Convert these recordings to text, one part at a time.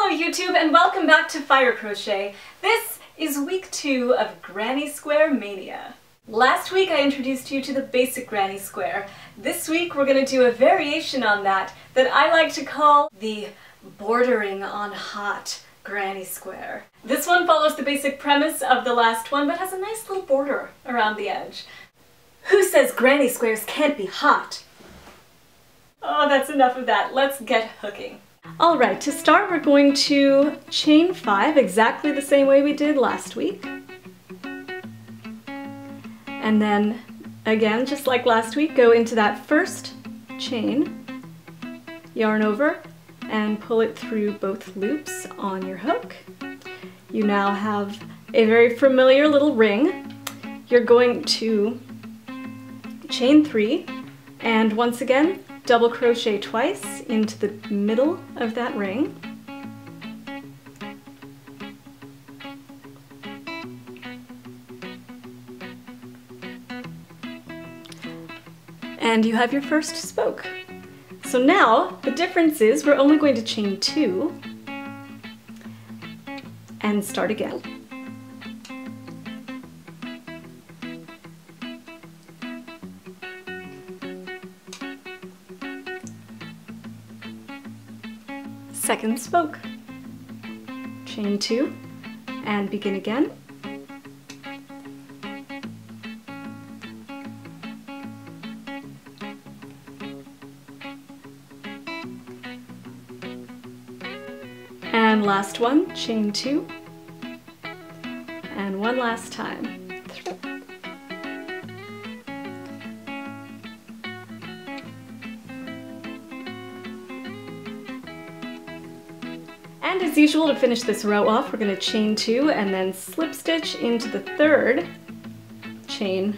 Hello YouTube and welcome back to Fire Crochet. This is week 2 of Granny Square Mania. Last week I introduced you to the basic granny square. This week we're going to do a variation on that I like to call the bordering on hot granny square. This one follows the basic premise of the last one but has a nice little border around the edge. Who says granny squares can't be hot? Oh, that's enough of that. Let's get hooking. Alright, to start we're going to chain 5 exactly the same way we did last week. And then again, just like last week, go into that first chain, yarn over, and pull it through both loops on your hook. You now have a very familiar little ring. You're going to chain 3 and once again double crochet twice into the middle of that ring. And you have your first spoke. So now the difference is we're only going to chain 2 and start again. Second spoke, chain 2 and begin again. And last one, chain 2 and one last time. And as usual, to finish this row off, we're going to chain 2 and then slip stitch into the third chain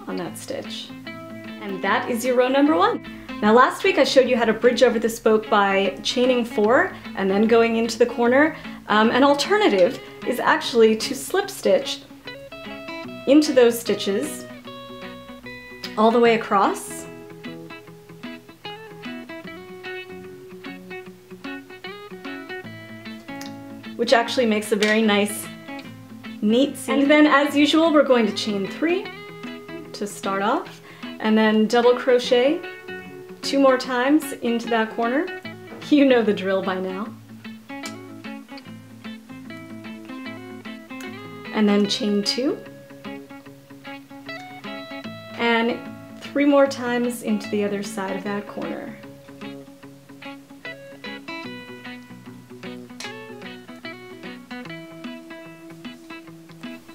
on that stitch. And that is your row number 1. Now last week I showed you how to bridge over the spoke by chaining 4 and then going into the corner. An alternative is actually to slip stitch into those stitches all the way across. Which actually makes a very nice, neat seam. And then as usual, we're going to chain 3 to start off, and then double crochet 2 more times into that corner. You know the drill by now. And then chain 2, and 3 more times into the other side of that corner.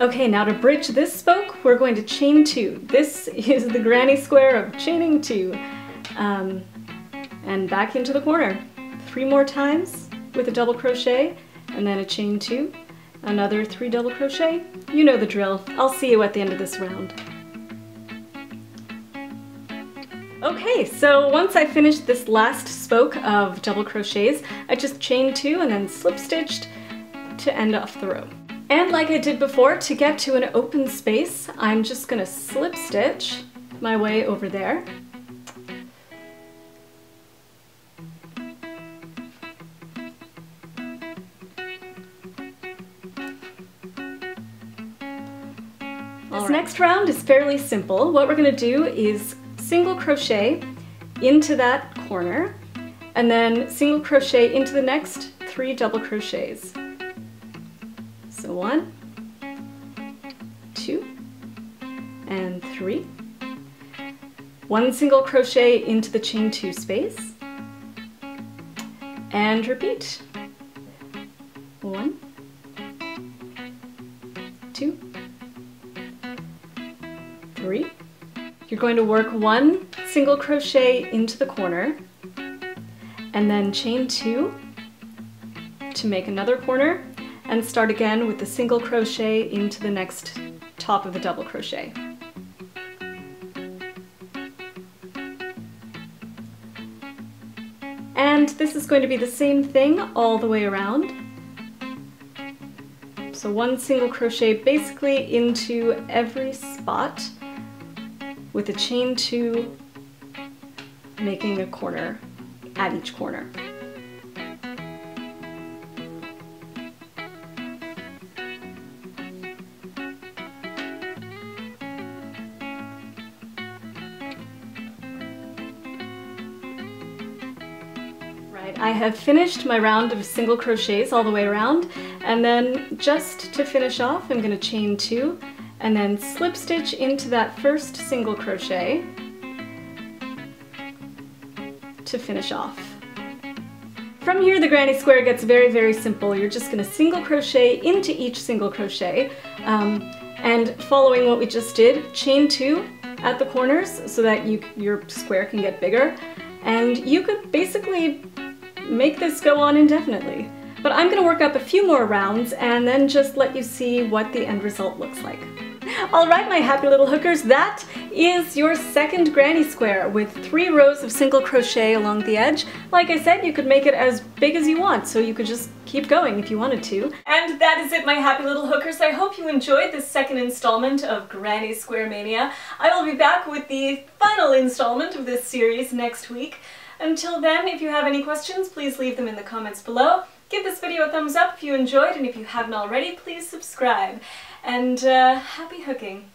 Okay, now to bridge this spoke, we're going to chain 2. This is the granny square of chaining 2. And back into the corner. 3 more times with a double crochet, and then a chain 2, another 3 double crochet. You know the drill. I'll see you at the end of this round. Okay, so once I finished this last spoke of double crochets, I just chained 2 and then slip stitched to end off the row. And like I did before, to get to an open space, I'm just going to slip stitch my way over there. This next round is fairly simple. What we're going to do is single crochet into that corner, and then single crochet into the next 3 double crochets. So 1, 2, and 3. 1 single crochet into the chain 2 space, and repeat. 1, 2, 3. You're going to work 1 single crochet into the corner, and then chain 2 to make another corner, and start again with the single crochet into the next top of the double crochet. And this is going to be the same thing all the way around. So 1 single crochet basically into every spot with a chain 2 making a corner at each corner. I have finished my round of single crochets all the way around, and then just to finish off I'm going to chain 2 and then slip stitch into that first single crochet to finish off. From here the granny square gets very simple. You're just going to single crochet into each single crochet, and following what we just did, chain 2 at the corners so that your square can get bigger, and you could basically make this go on indefinitely. But I'm going to work up a few more rounds and then just let you see what the end result looks like. Alright, my happy little hookers, that is your second granny square with 3 rows of single crochet along the edge. Like I said, you could make it as big as you want, so you could just keep going if you wanted to. And that is it, my happy little hookers. I hope you enjoyed this second installment of Granny Square Mania. I will be back with the final installment of this series next week. Until then, if you have any questions, please leave them in the comments below. Give this video a thumbs up if you enjoyed, and if you haven't already, please subscribe. And happy hooking!